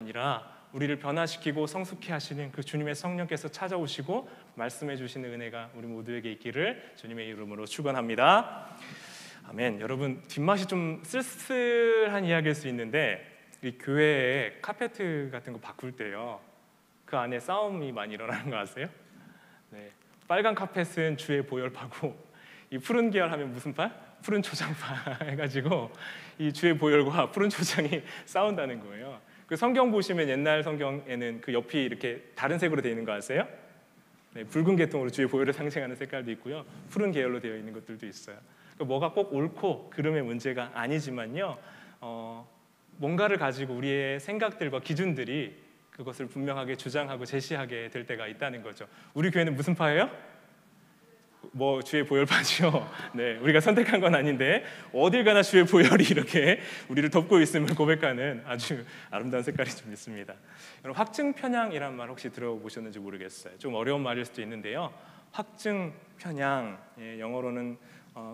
아니라 우리를 변화시키고 성숙케 하시는 그 주님의 성령께서 찾아오시고 말씀해 주시는 은혜가 우리 모두에게 있기를 주님의 이름으로 축원합니다. 아멘. 여러분, 뒷맛이 좀 쓸쓸한 이야기일 수 있는데 이 교회에 카페트 같은 거 바꿀 때요, 그 안에 싸움이 많이 일어나는 거 아세요? 네. 빨간 카펫은 주의 보혈파고 이 푸른 계열 하면 무슨 파? 푸른 초장파 해가지고 이 주의 보혈과 푸른 초장이 싸운다는 거예요. 그 성경 보시면 옛날 성경에는 그 옆이 이렇게 다른 색으로 되어 있는 거 아세요? 네, 붉은 계통으로 주의 보혈을 상징하는 색깔도 있고요, 푸른 계열로 되어 있는 것들도 있어요. 그러니까 뭐가 꼭 옳고 그름의 문제가 아니지만요, 뭔가를 가지고 우리의 생각들과 기준들이 그것을 분명하게 주장하고 제시하게 될 때가 있다는 거죠. 우리 교회는 무슨 파예요? 뭐 주의 보혈파죠. 네, 우리가 선택한 건 아닌데 어딜 가나 주의 보혈이 이렇게 우리를 덮고 있음을 고백하는 아주 아름다운 색깔이 좀 있습니다. 여러분, 확증 편향이란 말 혹시 들어보셨는지 모르겠어요. 좀 어려운 말일 수도 있는데요, 확증 편향, 영어로는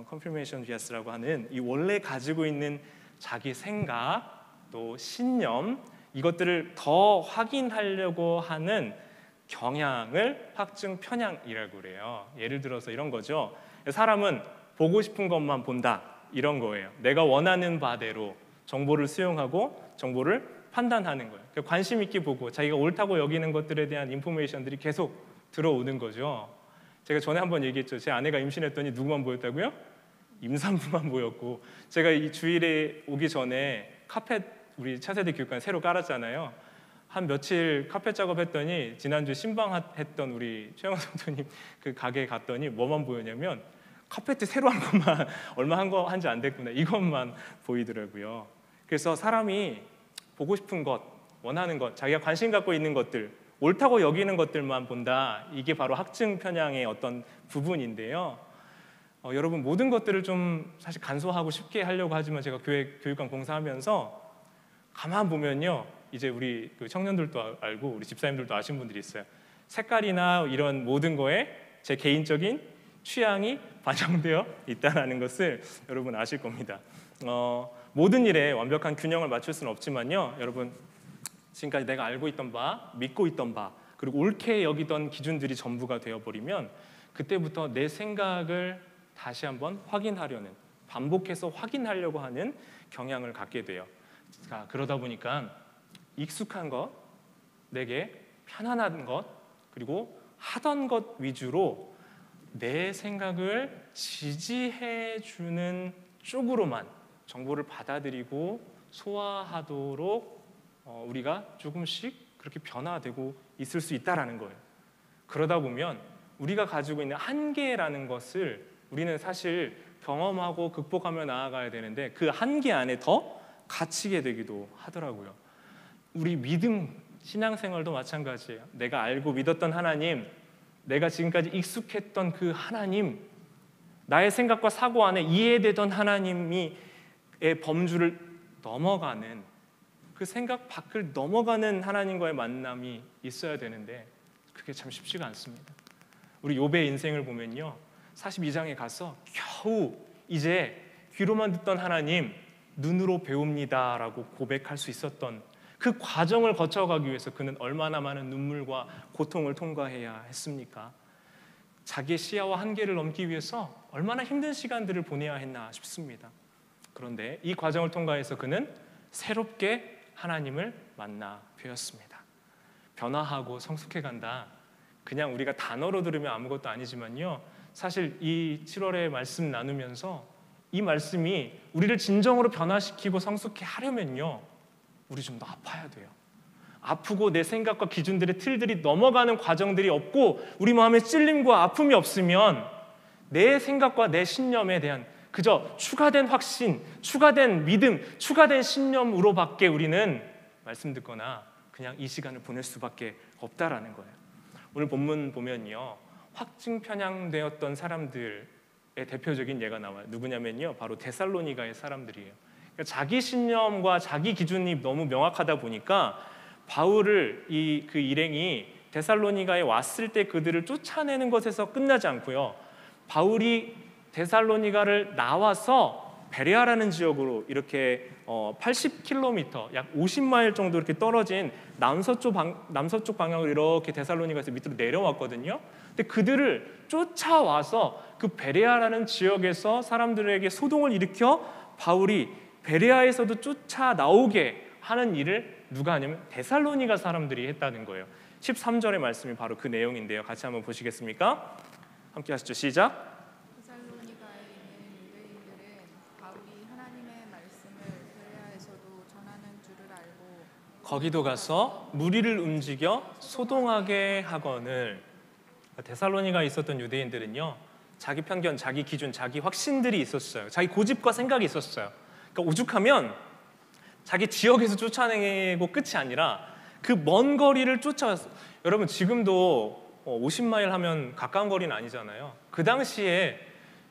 confirmation bias라고 하는 이 원래 가지고 있는 자기 생각 또 신념, 이것들을 더 확인하려고 하는 경향을 확증 편향이라고 그래요. 예를 들어서 이런 거죠. 사람은 보고 싶은 것만 본다, 이런 거예요. 내가 원하는 바대로 정보를 수용하고 정보를 판단하는 거예요. 관심 있게 보고 자기가 옳다고 여기는 것들에 대한 인포메이션들이 계속 들어오는 거죠. 제가 전에 한번 얘기했죠. 제 아내가 임신했더니 누구만 보였다고요? 임산부만 보였고, 제가 이 주일에 오기 전에 카펫 우리 차세대 교육관 새로 깔았잖아요. 한 며칠 카펫 작업했더니 지난주 신방했던 우리 최영원 성도님 그 가게에 갔더니 뭐만 보였냐면 카펫 새로 한 것만 얼마 한지 안 됐구나, 이것만 보이더라고요. 그래서 사람이 보고 싶은 것, 원하는 것, 자기가 관심 갖고 있는 것들, 옳다고 여기는 것들만 본다, 이게 바로 확증 편향의 어떤 부분인데요. 여러분, 모든 것들을 좀 사실 간소하고 쉽게 하려고 하지만 제가 교회 교육관 공사하면서 가만 보면요, 이제 우리 그 청년들도 알고 우리 집사님들도 아시는 분들이 있어요. 색깔이나 이런 모든 거에 제 개인적인 취향이 반영되어 있다는 것을 여러분 아실 겁니다. 모든 일에 완벽한 균형을 맞출 수는 없지만요, 여러분, 지금까지 내가 알고 있던 바, 믿고 있던 바, 그리고 옳게 여기던 기준들이 전부가 되어버리면 그때부터 내 생각을 다시 한번 확인하려는, 반복해서 확인하려고 하는 경향을 갖게 돼요. 자, 그러다 보니까 익숙한 것, 내게 편안한 것, 그리고 하던 것 위주로 내 생각을 지지해주는 쪽으로만 정보를 받아들이고 소화하도록 우리가 조금씩 그렇게 변화되고 있을 수 있다는 거예요. 그러다 보면 우리가 가지고 있는 한계라는 것을 우리는 사실 경험하고 극복하며 나아가야 되는데 그 한계 안에 더 갇히게 되기도 하더라고요. 우리 믿음, 신앙생활도 마찬가지예요. 내가 알고 믿었던 하나님, 내가 지금까지 익숙했던 그 하나님, 나의 생각과 사고 안에 이해되던 하나님의 범주를 넘어가는, 그 생각 밖을 넘어가는 하나님과의 만남이 있어야 되는데 그게 참 쉽지가 않습니다. 우리 욥의 인생을 보면요, 42장에 가서 겨우 이제 귀로만 듣던 하나님, 눈으로 배웁니다라고 고백할 수 있었던 그 과정을 거쳐가기 위해서 그는 얼마나 많은 눈물과 고통을 통과해야 했습니까? 자기의 시야와 한계를 넘기 위해서 얼마나 힘든 시간들을 보내야 했나 싶습니다. 그런데 이 과정을 통과해서 그는 새롭게 하나님을 만나 뵈었습니다. 변화하고 성숙해 간다, 그냥 우리가 단어로 들으면 아무것도 아니지만요, 사실 이 7월에 말씀 나누면서 이 말씀이 우리를 진정으로 변화시키고 성숙해 하려면요, 우리 좀 더 아파야 돼요. 아프고 내 생각과 기준들의 틀들이 넘어가는 과정들이 없고 우리 마음에 찔림과 아픔이 없으면 내 생각과 내 신념에 대한 그저 추가된 확신, 추가된 믿음, 추가된 신념으로밖에 우리는 말씀 듣거나 그냥 이 시간을 보낼 수밖에 없다라는 거예요. 오늘 본문 보면요, 확증 편향되었던 사람들의 대표적인 예가 나와요. 누구냐면요, 바로 데살로니가의 사람들이에요. 그러니까 자기 신념과 자기 기준이 너무 명확하다 보니까 바울을 그 일행이 데살로니가에 왔을 때 그들을 쫓아내는 것에서 끝나지 않고요, 바울이 데살로니가를 나와서 베레아라는 지역으로 이렇게 80km, 약 50마일 정도 이렇게 떨어진 남서쪽 방향으로 이렇게 데살로니가에서 밑으로 내려왔거든요. 근데 그들을 쫓아와서 그 베레아라는 지역에서 사람들에게 소동을 일으켜 바울이 베레아에서도 쫓아 나오게 하는 일을 누가 하냐면 데살로니가 사람들이 했다는 거예요. 13절의 말씀이 바로 그 내용인데요. 같이 한번 보시겠습니까? 함께 하시죠. 시작. 데살로니가에 있는 유대인들은 바울이 하나님의 말씀을 베레아에서도 전하는 줄을 알고 거기도 가서 무리를 움직여 소동하게 하거늘. 데살로니가에 있었던 유대인들은요, 자기 편견, 자기 기준, 자기 확신들이 있었어요. 자기 고집과 생각이 있었어요. 그러니까 오죽하면 자기 지역에서 쫓아내고 끝이 아니라 그 먼 거리를 쫓아왔어요. 여러분 지금도 50마일 하면 가까운 거리는 아니잖아요. 그 당시에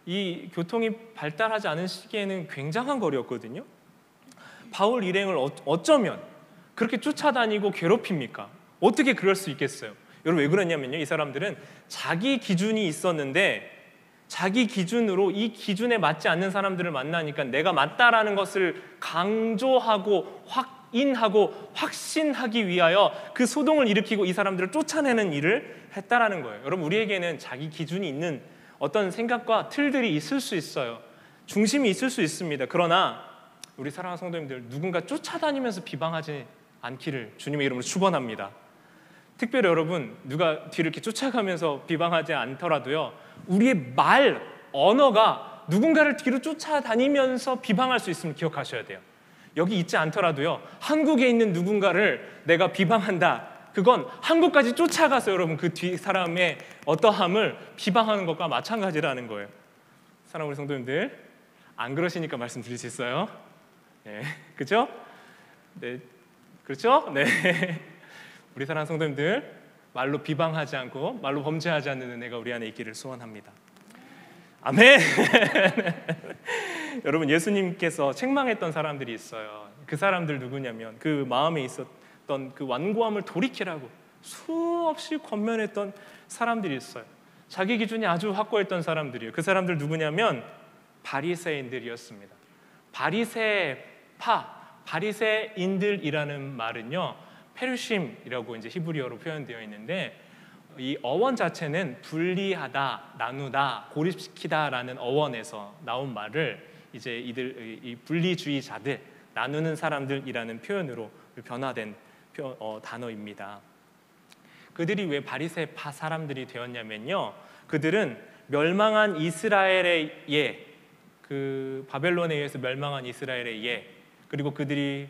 이 교통이 발달하지 않은 시기에는 굉장한 거리였거든요. 바울 일행을 어쩌면 그렇게 쫓아다니고 괴롭힙니까? 어떻게 그럴 수 있겠어요? 여러분 왜 그러냐면요, 이 사람들은 자기 기준이 있었는데 자기 기준으로 이 기준에 맞지 않는 사람들을 만나니까 내가 맞다라는 것을 강조하고 확인하고 확신하기 위하여 그 소동을 일으키고 이 사람들을 쫓아내는 일을 했다라는 거예요. 여러분 우리에게는 자기 기준이 있는 어떤 생각과 틀들이 있을 수 있어요. 중심이 있을 수 있습니다. 그러나 우리 사랑하는 성도님들, 누군가 쫓아다니면서 비방하지 않기를 주님의 이름으로 축원합니다. 특별히 여러분 누가 뒤를 이렇게 쫓아가면서 비방하지 않더라도요, 우리의 말, 언어가 누군가를 뒤로 쫓아다니면서 비방할 수 있음을 기억하셔야 돼요. 여기 있지 않더라도요, 한국에 있는 누군가를 내가 비방한다, 그건 한국까지 쫓아가서 여러분 그 뒤 사람의 어떠함을 비방하는 것과 마찬가지라는 거예요. 사랑하는 우리 성도님들, 안 그러시니까 말씀드릴 수 있어요. 네, 그렇죠? 네, 그렇죠? 네. 우리 사랑하는 성도님들, 말로 비방하지 않고 말로 범죄하지 않는 은혜가 우리 안에 있기를 소원합니다. 아멘. 여러분 예수님께서 책망했던 사람들이 있어요. 그 사람들 누구냐면 그 마음에 있었던 그 완고함을 돌이키라고 수없이 권면했던 사람들이 있어요. 자기 기준이 아주 확고했던 사람들이에요. 그 사람들 누구냐면 바리새인들이었습니다. 바리새인들이라는 말은요, 페르심이라고 이제 히브리어로 표현되어 있는데, 이 어원 자체는 분리하다, 나누다, 고립시키다라는 어원에서 나온 말을 이제 이 분리주의자들, 나누는 사람들이라는 표현으로 변화된 단어입니다. 그들이 왜 바리새파 사람들이 되었냐면요, 그들은 멸망한 이스라엘의 그 바벨론에 의해서 멸망한 이스라엘의 그리고 그들이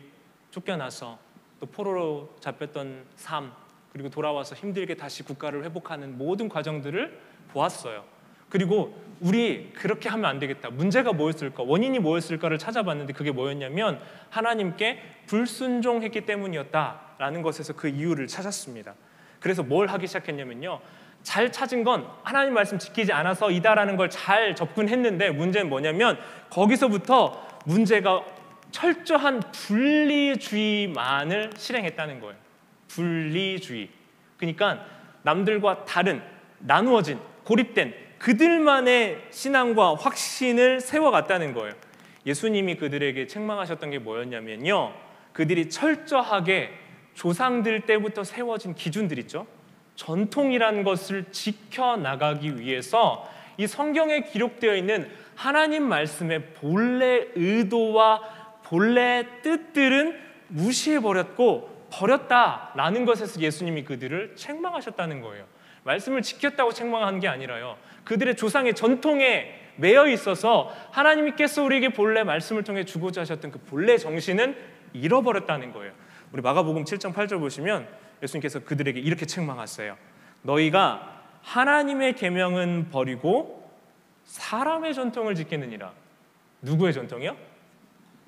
쫓겨나서 또 포로로 잡혔던 삶, 그리고 돌아와서 힘들게 다시 국가를 회복하는 모든 과정들을 보았어요. 그리고 우리 그렇게 하면 안 되겠다. 문제가 뭐였을까? 원인이 뭐였을까를 찾아봤는데 그게 뭐였냐면 하나님께 불순종했기 때문이었다라는 것에서 그 이유를 찾았습니다. 그래서 뭘 하기 시작했냐면요, 잘 찾은 건 하나님 말씀 지키지 않아서이다라는 걸 잘 접근했는데, 문제는 뭐냐면 거기서부터 문제가 철저한 분리주의만을 실행했다는 거예요. 분리주의. 그러니까 남들과 다른, 나누어진, 고립된 그들만의 신앙과 확신을 세워갔다는 거예요. 예수님이 그들에게 책망하셨던 게 뭐였냐면요, 그들이 철저하게 조상들 때부터 세워진 기준들 있죠, 전통이라는 것을 지켜나가기 위해서 이 성경에 기록되어 있는 하나님 말씀의 본래 의도와 본래 뜻들은 무시해버렸고 버렸다라는 것에서 예수님이 그들을 책망하셨다는 거예요. 말씀을 지켰다고 책망한 게 아니라요, 그들의 조상의 전통에 매여 있어서 하나님께서 우리에게 본래 말씀을 통해 주고자 하셨던 그 본래 정신은 잃어버렸다는 거예요. 우리 마가복음 7장 8절 보시면 예수님께서 그들에게 이렇게 책망하세요. 너희가 하나님의 계명은 버리고 사람의 전통을 지키느니라. 누구의 전통이요?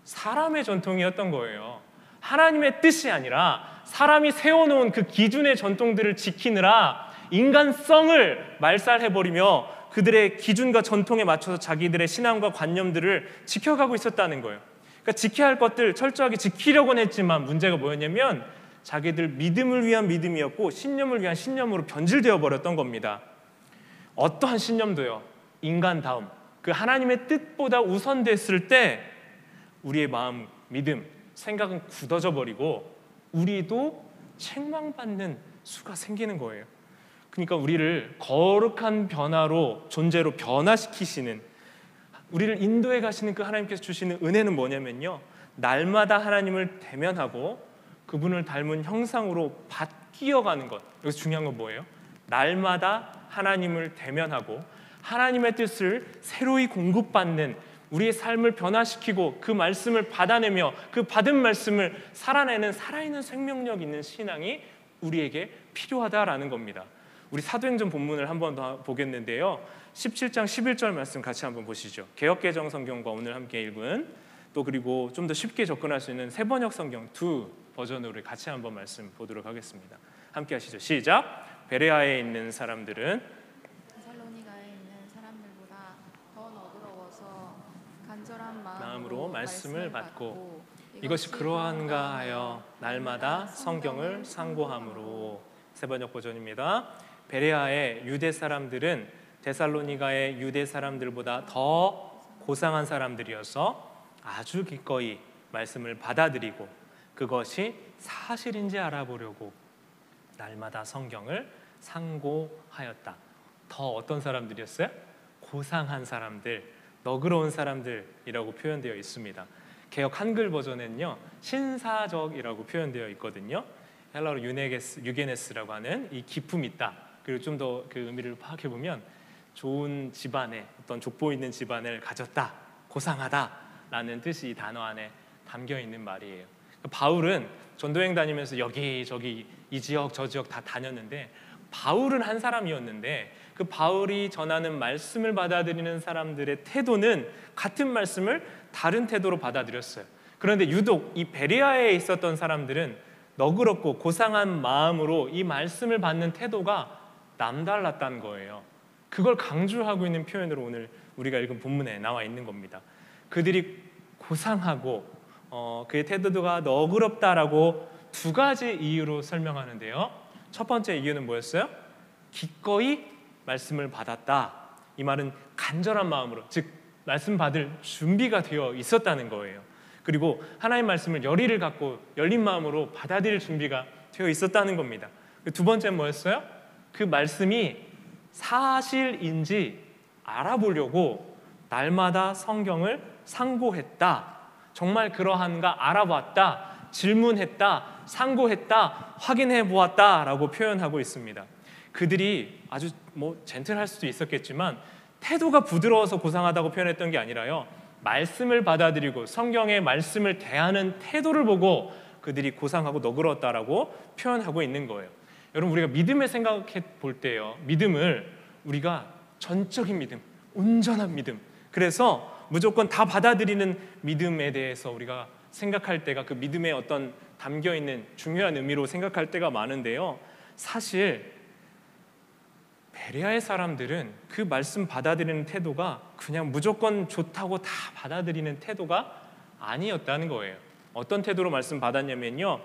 사람의 전통이었던 거예요. 하나님의 뜻이 아니라 사람이 세워놓은 그 기준의 전통들을 지키느라 인간성을 말살해버리며 그들의 기준과 전통에 맞춰서 자기들의 신앙과 관념들을 지켜가고 있었다는 거예요. 그러니까 지켜야 할 것들 철저하게 지키려고는 했지만 문제가 뭐였냐면 자기들 믿음을 위한 믿음이었고 신념을 위한 신념으로 변질되어 버렸던 겁니다. 어떠한 신념도요, 인간다움, 그 하나님의 뜻보다 우선됐을 때 우리의 마음, 믿음, 생각은 굳어져 버리고 우리도 책망받는 수가 생기는 거예요. 그러니까 우리를 거룩한 변화로, 존재로 변화시키시는, 우리를 인도해 가시는 그 하나님께서 주시는 은혜는 뭐냐면요, 날마다 하나님을 대면하고 그분을 닮은 형상으로 바뀌어가는 것. 여기서 중요한 건 뭐예요? 날마다 하나님을 대면하고 하나님의 뜻을 새로이 공급받는, 우리의 삶을 변화시키고 그 말씀을 받아내며 그 받은 말씀을 살아내는 살아있는 생명력 있는 신앙이 우리에게 필요하다라는 겁니다. 우리 사도행전 본문을 한번 더 보겠는데요, 17장 11절 말씀 같이 한번 보시죠. 개역개정 성경과 오늘 함께 읽은, 또 그리고 좀 더 쉽게 접근할 수 있는 세번역 성경 두 버전으로 같이 한번 말씀 보도록 하겠습니다. 함께 하시죠. 시작. 베레아에 있는 사람들은 데살로니가에 있는 사람들보다 더 너그러워서 간절한 마음으로 말씀을 받고 이것이 그러한가 하여 날마다 성경을 상고함으로. 세번역 버전입니다. 베레아의 유대 사람들은 데살로니가의 유대 사람들보다 더 고상한 사람들이어서 아주 기꺼이 말씀을 받아들이고 그것이 사실인지 알아보려고 날마다 성경을 상고하였다. 더 어떤 사람들이었어요? 고상한 사람들, 너그러운 사람들이라고 표현되어 있습니다. 개역 한글 버전에는요, 신사적이라고 표현되어 있거든요. 헬라어로 유게네스라고 하는 이 기품이 있다. 그리고 좀 더 그 의미를 파악해 보면 좋은 집안에, 어떤 족보 있는 집안을 가졌다, 고상하다라는 뜻이 이 단어 안에 담겨 있는 말이에요. 바울은 전도행 다니면서 여기저기 이 지역 저 지역 다 다녔는데, 바울은 한 사람이었는데 그 바울이 전하는 말씀을 받아들이는 사람들의 태도는 같은 말씀을 다른 태도로 받아들였어요. 그런데 유독 이 베레아에 있었던 사람들은 너그럽고 고상한 마음으로 이 말씀을 받는 태도가 남달랐다는 거예요. 그걸 강조하고 있는 표현으로 오늘 우리가 읽은 본문에 나와 있는 겁니다. 그들이 고상하고 그의 태도가 너그럽다라고 두 가지 이유로 설명하는데요, 첫 번째 이유는 뭐였어요? 기꺼이 말씀을 받았다. 이 말은 간절한 마음으로, 즉 말씀 받을 준비가 되어 있었다는 거예요. 그리고 하나님의 말씀을 열의를 갖고 열린 마음으로 받아들일 준비가 되어 있었다는 겁니다. 두 번째는 뭐였어요? 그 말씀이 사실인지 알아보려고 날마다 성경을 상고했다. 정말 그러한가 알아봤다, 질문했다, 상고했다, 확인해 보았다라고 표현하고 있습니다. 그들이 아주 젠틀할 수도 있었겠지만 태도가 부드러워서 고상하다고 표현했던 게 아니라요, 말씀을 받아들이고 성경의 말씀을 대하는 태도를 보고 그들이 고상하고 너그러웠다라고 표현하고 있는 거예요. 여러분, 우리가 믿음을 생각해 볼 때요, 믿음을 우리가 전적인 믿음, 온전한 믿음, 그래서 무조건 다 받아들이는 믿음에 대해서 우리가 생각할 때가, 그 믿음의 어떤 담겨있는 중요한 의미로 생각할 때가 많은데요, 사실 베레아의 사람들은 그 말씀 받아들이는 태도가 그냥 무조건 좋다고 다 받아들이는 태도가 아니었다는 거예요. 어떤 태도로 말씀 받았냐면요,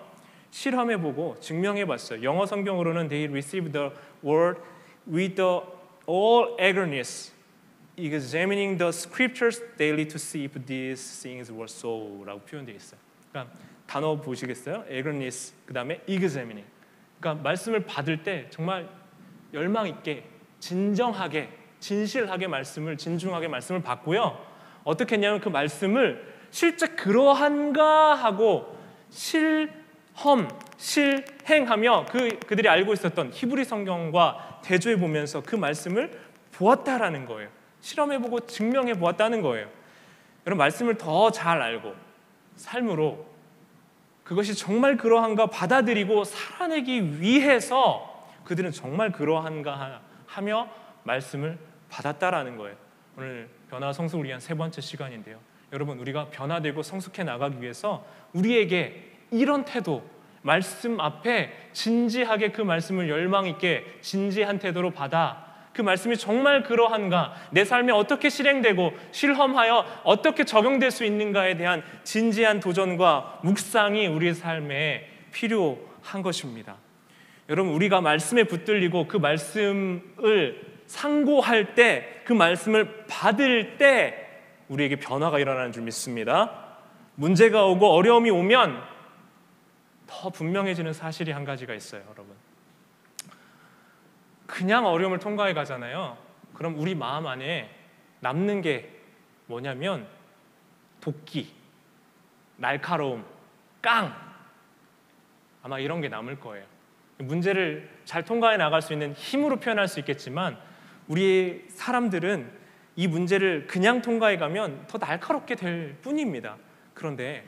실험해보고 증명해봤어요. 영어 성경으로는 They received the word with the all eagerness, examining the scriptures daily to see if these things were so 라고 표현되어 있어요. 그러니까 단어 보시겠어요? eagerness, 그 다음에 examining. 그러니까 말씀을 받을 때 정말 열망 있게, 진정하게, 진실하게 말씀을, 진중하게 말씀을 받고요, 어떻게 했냐면 그 말씀을 실제 그러한가 하고 실행하며 그들이 알고 있었던 히브리 성경과 대조해 보면서 그 말씀을 보았다라는 거예요. 실험해보고 증명해 보았다는 거예요. 여러분, 말씀을 더 잘 알고 삶으로 그것이 정말 그러한가 받아들이고 살아내기 위해서 그들은 정말 그러한가 하며 말씀을 받았다라는 거예요. 오늘 변화 성숙을 위한 세 번째 시간인데요, 여러분, 우리가 변화되고 성숙해 나가기 위해서 우리에게 이런 태도, 말씀 앞에 진지하게 그 말씀을 열망 있게 진지한 태도로 받아 그 말씀이 정말 그러한가, 내 삶에 어떻게 실행되고 실험하여 어떻게 적용될 수 있는가에 대한 진지한 도전과 묵상이 우리의 삶에 필요한 것입니다. 여러분, 우리가 말씀에 붙들리고 그 말씀을 상고할 때, 그 말씀을 받을 때 우리에게 변화가 일어나는 줄 믿습니다. 문제가 오고 어려움이 오면 더 분명해지는 사실이 한 가지가 있어요, 여러분. 그냥 어려움을 통과해 가잖아요. 그럼 우리 마음 안에 남는 게 뭐냐면 도끼, 날카로움, 깡, 아마 이런 게 남을 거예요. 문제를 잘 통과해 나갈 수 있는 힘으로 표현할 수 있겠지만 우리 사람들은 이 문제를 그냥 통과해 가면 더 날카롭게 될 뿐입니다. 그런데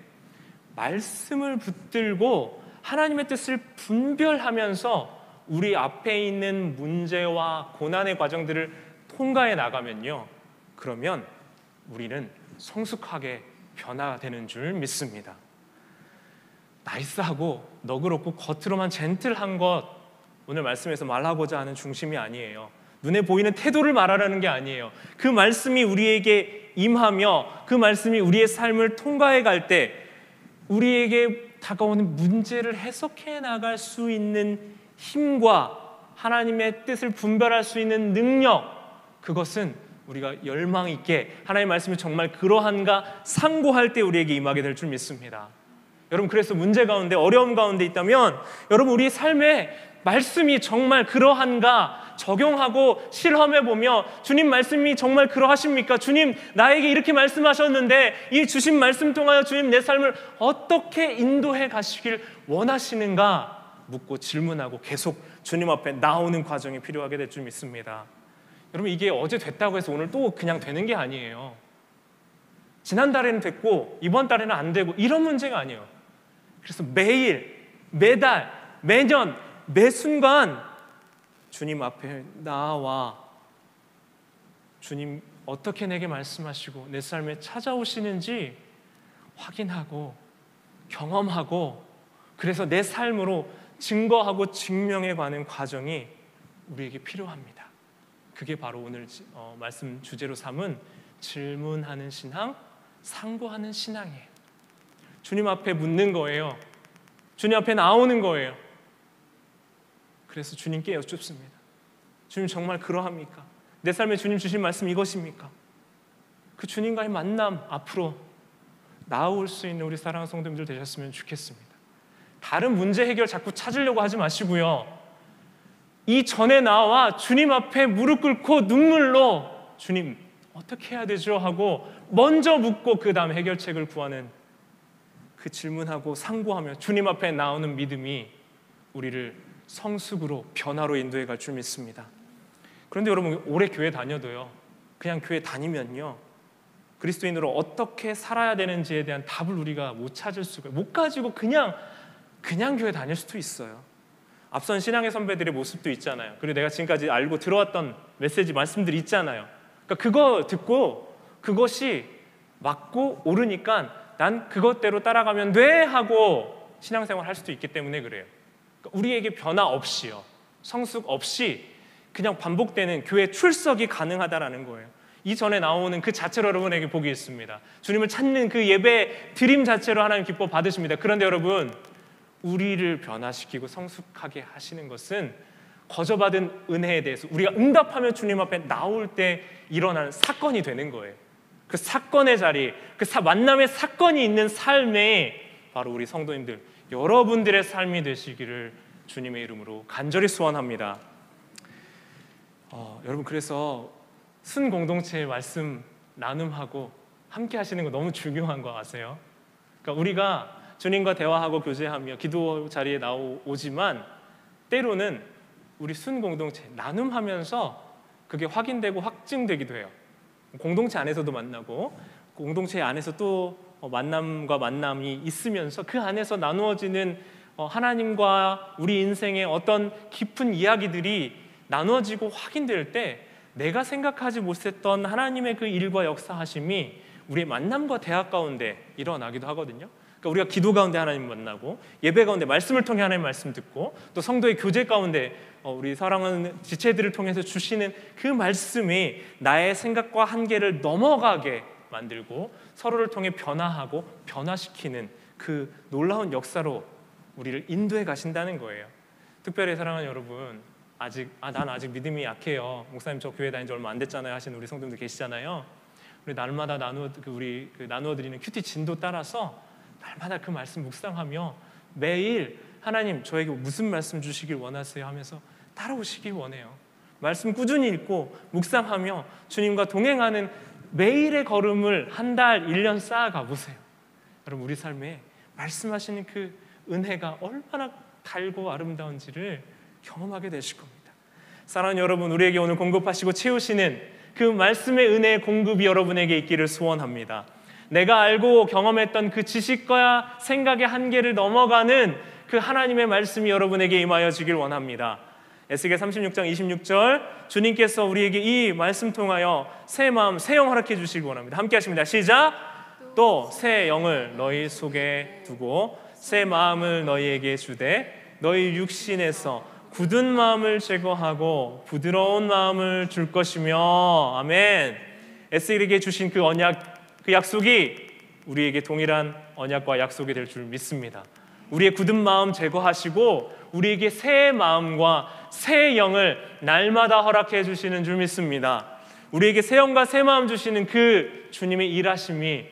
말씀을 붙들고 하나님의 뜻을 분별하면서 우리 앞에 있는 문제와 고난의 과정들을 통과해 나가면요, 그러면 우리는 성숙하게 변화되는 줄 믿습니다. 나이스하고 너그럽고 겉으로만 젠틀한 것, 오늘 말씀에서 말하고자 하는 중심이 아니에요. 눈에 보이는 태도를 말하라는 게 아니에요. 그 말씀이 우리에게 임하며 그 말씀이 우리의 삶을 통과해 갈 때 우리에게 다가오는 문제를 해석해 나갈 수 있는 힘과 하나님의 뜻을 분별할 수 있는 능력, 그것은 우리가 열망 있게 하나님의 말씀이 정말 그러한가 상고할 때 우리에게 임하게 될 줄 믿습니다. 여러분, 그래서 문제 가운데, 어려움 가운데 있다면 여러분, 우리 삶에 말씀이 정말 그러한가 적용하고 실험해보며, 주님 말씀이 정말 그러하십니까? 주님 나에게 이렇게 말씀하셨는데 이 주신 말씀 통하여 주님 내 삶을 어떻게 인도해 가시길 원하시는가 묻고 질문하고 계속 주님 앞에 나오는 과정이 필요하게 될 줄 믿습니다. 여러분, 이게 어제 됐다고 해서 오늘 또 그냥 되는 게 아니에요. 지난달에는 됐고 이번 달에는 안 되고 이런 문제가 아니에요. 그래서 매일, 매달, 매년, 매 순간 주님 앞에 나와 주님 어떻게 내게 말씀하시고 내 삶에 찾아오시는지 확인하고 경험하고, 그래서 내 삶으로 증거하고 증명해 가는 과정이 우리에게 필요합니다. 그게 바로 오늘 말씀 주제로 삼은 질문하는 신앙, 상고하는 신앙이에요. 주님 앞에 묻는 거예요. 주님 앞에 나오는 거예요. 그래서 주님께 여쭙습니다. 주님 정말 그러합니까? 내 삶에 주님 주신 말씀 이것입니까? 그 주님과의 만남 앞으로 나아올 수 있는 우리 사랑하는 성도님들 되셨으면 좋겠습니다. 다른 문제 해결 자꾸 찾으려고 하지 마시고요, 이 전에 나와 주님 앞에 무릎 꿇고 눈물로 주님 어떻게 해야 되죠? 하고 먼저 묻고 그 다음 해결책을 구하는, 그 질문하고 상고하며 주님 앞에 나오는 믿음이 우리를 성숙으로 변화로 인도해 갈 줄 믿습니다. 그런데 여러분, 오래 교회 다녀도요, 그냥 교회 다니면요, 그리스도인으로 어떻게 살아야 되는지에 대한 답을 우리가 못 찾을 수가, 못 가지고 그냥 교회 다닐 수도 있어요. 앞선 신앙의 선배들의 모습도 있잖아요. 그리고 내가 지금까지 알고 들어왔던 메시지 말씀들이 있잖아요. 그러니까 그거 듣고 그것이 맞고 옳으니까 난 그것대로 따라가면 돼 하고 신앙생활 할 수도 있기 때문에 그래요. 그러니까 우리에게 변화 없이요, 성숙 없이 그냥 반복되는 교회 출석이 가능하다라는 거예요. 이전에 나오는 그 자체로 여러분에게 복이 있습니다. 주님을 찾는 그 예배 드림 자체로 하나님 기뻐 받으십니다. 그런데 여러분, 우리를 변화시키고 성숙하게 하시는 것은 거저받은 은혜에 대해서 우리가 응답하면 주님 앞에 나올 때 일어나는 사건이 되는 거예요. 그 사건의 자리, 그 만남의 사건이 있는 삶에 바로 우리 성도님들, 여러분들의 삶이 되시기를 주님의 이름으로 간절히 소원합니다. 여러분, 그래서 순공동체의 말씀 나눔하고 함께 하시는 거 너무 중요한 거 아세요? 그러니까 우리가 주님과 대화하고 교제하며 기도 자리에 나오지만 때로는 우리 순공동체 나눔하면서 그게 확인되고 확증되기도 해요. 공동체 안에서도 만나고 공동체 안에서 또 만남과 만남이 있으면서 그 안에서 나누어지는 하나님과 우리 인생의 어떤 깊은 이야기들이 나누어지고 확인될 때 내가 생각하지 못했던 하나님의 그 일과 역사하심이 우리의 만남과 대화 가운데 일어나기도 하거든요. 그러니까 우리가 기도 가운데 하나님 만나고 예배 가운데 말씀을 통해 하나님 말씀 듣고 또 성도의 교제 가운데 우리 사랑하는 지체들을 통해서 주시는 그 말씀이 나의 생각과 한계를 넘어가게 만들고 서로를 통해 변화하고 변화시키는 그 놀라운 역사로 우리를 인도해 가신다는 거예요. 특별히 사랑하는 여러분, 난 아직 믿음이 약해요. 목사님 저 교회 다닌 지 얼마 안 됐잖아요 하시는 우리 성도님들 계시잖아요. 우리 날마다 나누어 드리는 큐티 진도 따라서 날마다 그 말씀 묵상하며 매일 하나님 저에게 무슨 말씀 주시길 원하세요 하면서 따라오시길 원해요. 말씀 꾸준히 읽고 묵상하며 주님과 동행하는 매일의 걸음을 한 달, 1년 쌓아가 보세요. 여러분 우리 삶에 말씀하시는 그 은혜가 얼마나 달고 아름다운지를 경험하게 되실 겁니다. 사랑하는 여러분, 우리에게 오늘 공급하시고 채우시는 그 말씀의 은혜의 공급이 여러분에게 있기를 소원합니다. 내가 알고 경험했던 그 지식과 생각의 한계를 넘어가는 그 하나님의 말씀이 여러분에게 임하여 주길 원합니다. 에스겔 36장 26절, 주님께서 우리에게 이 말씀 통하여 새 마음, 새 영 허락해 주시길 원합니다. 함께 하십니다. 시작! 또 새 영을 너희 속에 두고 새 마음을 너희에게 주되 너희 육신에서 굳은 마음을 제거하고 부드러운 마음을 줄 것이며. 아멘. 에스겔에게 주신 그 언약, 그 약속이 우리에게 동일한 언약과 약속이 될 줄 믿습니다. 우리의 굳은 마음 제거하시고 우리에게 새 마음과 새 영을 날마다 허락해 주시는 줄 믿습니다. 우리에게 새 영과 새 마음 주시는 그 주님의 일하심이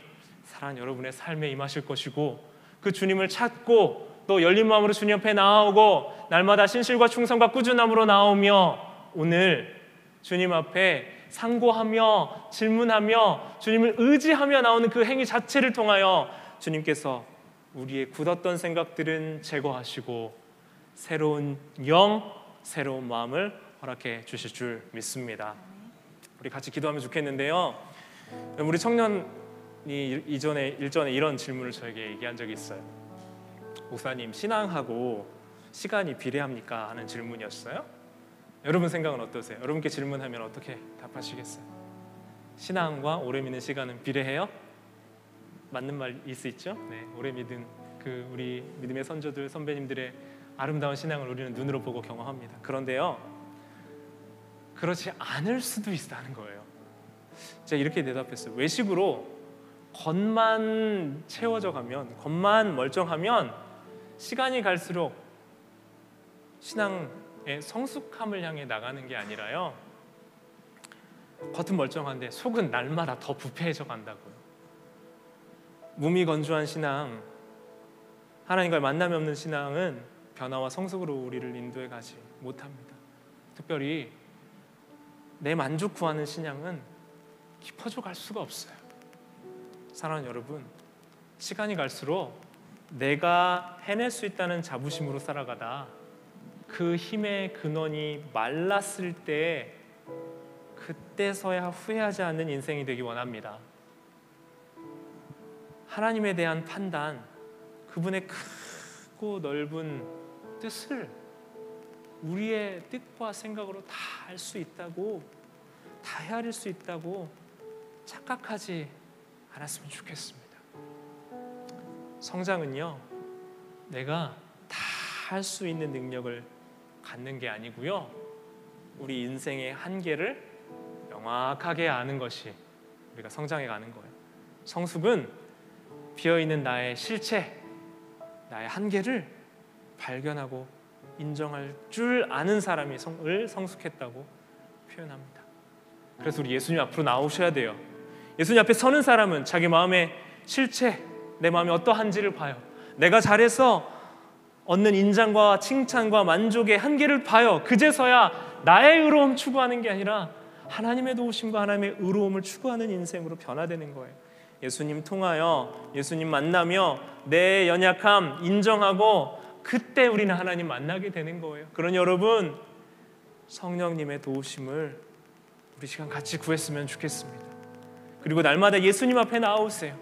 사랑하는 여러분의 삶에 임하실 것이고, 그 주님을 찾고 또 열린 마음으로 주님 옆에 나아오고 날마다 신실과 충성과 꾸준함으로 나오며 오늘 주님 앞에 상고하며 질문하며 주님을 의지하며 나오는 그 행위 자체를 통하여 주님께서 우리의 굳었던 생각들은 제거하시고 새로운 영, 새로운 마음을 허락해 주실 줄 믿습니다. 우리 같이 기도하면 좋겠는데요. 우리 청년이 일전에 이런 질문을 저에게 얘기한 적이 있어요. 목사님, 신앙하고 시간이 비례합니까? 하는 질문이었어요. 여러분 생각은 어떠세요? 여러분께 질문하면 어떻게 답하시겠어요? 신앙과 오래 믿는 시간은 비례해요? 맞는 말일 수 있죠? 네, 오래 믿은 그 우리 믿음의 선조들, 선배님들의 아름다운 신앙을 우리는 눈으로 보고 경험합니다. 그런데요, 그렇지 않을 수도 있다는 거예요. 제가 이렇게 대답했어요. 외식으로 겉만 채워져 가면, 겉만 멀쩡하면 시간이 갈수록 신앙의 성숙함을 향해 나가는 게 아니라요, 겉은 멀쩡한데 속은 날마다 더 부패해져 간다고요. 몸이 건조한 신앙, 하나님과의 만남이 없는 신앙은 변화와 성숙으로 우리를 인도해 가지 못합니다. 특별히 내 만족 구하는 신앙은 깊어져 갈 수가 없어요. 사랑하는 여러분, 시간이 갈수록 내가 해낼 수 있다는 자부심으로 살아가다 그 힘의 근원이 말랐을 때 그때서야 후회하지 않는 인생이 되기 원합니다. 하나님에 대한 판단, 그분의 크고 넓은 뜻을 우리의 뜻과 생각으로 다 알 수 있다고, 다 헤아릴 수 있다고 착각하지 않았으면 좋겠습니다. 성장은요, 내가 다 할 수 있는 능력을 갖는 게 아니고요, 우리 인생의 한계를 명확하게 아는 것이 우리가 성장해 가는 거예요. 성숙은 비어있는 나의 실체, 나의 한계를 발견하고 인정할 줄 아는 사람이 성숙했다고 표현합니다. 그래서 우리 예수님 앞으로 나오셔야 돼요. 예수님 앞에 서는 사람은 자기 마음의 실체, 내 마음이 어떠한지를 봐요. 내가 잘해서 얻는 인정과 칭찬과 만족의 한계를 봐요. 그제서야 나의 의로움 추구하는 게 아니라 하나님의 도우심과 하나님의 의로움을 추구하는 인생으로 변화되는 거예요. 예수님 통하여, 예수님 만나며 내 연약함 인정하고 그때 우리는 하나님 만나게 되는 거예요. 그러니 여러분, 성령님의 도우심을 우리 시간 같이 구했으면 좋겠습니다. 그리고 날마다 예수님 앞에 나오세요.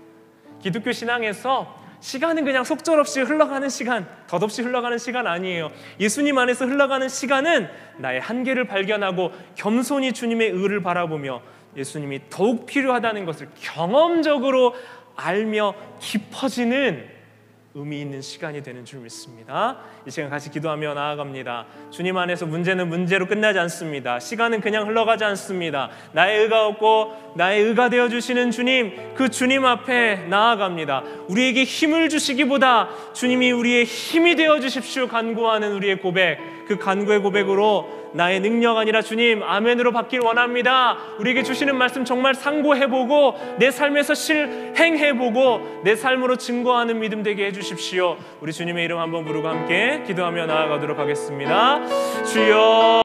기독교 신앙에서 시간은 그냥 속절없이 흘러가는 시간, 덧없이 흘러가는 시간 아니에요. 예수님 안에서 흘러가는 시간은 나의 한계를 발견하고 겸손히 주님의 의를 바라보며 예수님이 더욱 필요하다는 것을 경험적으로 알며 깊어지는 의미 있는 시간이 되는 줄 믿습니다. 이 시간 같이 기도하며 나아갑니다. 주님 안에서 문제는 문제로 끝나지 않습니다. 시간은 그냥 흘러가지 않습니다. 나의 의가 없고 나의 의가 되어주시는 주님, 그 주님 앞에 나아갑니다. 우리에게 힘을 주시기보다 주님이 우리의 힘이 되어주십시오 간구하는 우리의 고백, 그 간구의 고백으로 나의 능력 아니라 주님 아멘으로 받길 원합니다. 우리에게 주시는 말씀 정말 상고해보고 내 삶에서 실행해보고 내 삶으로 증거하는 믿음 되게 해주십시오. 우리 주님의 이름 한번 부르고 함께 기도하며 나아가도록 하겠습니다. 주여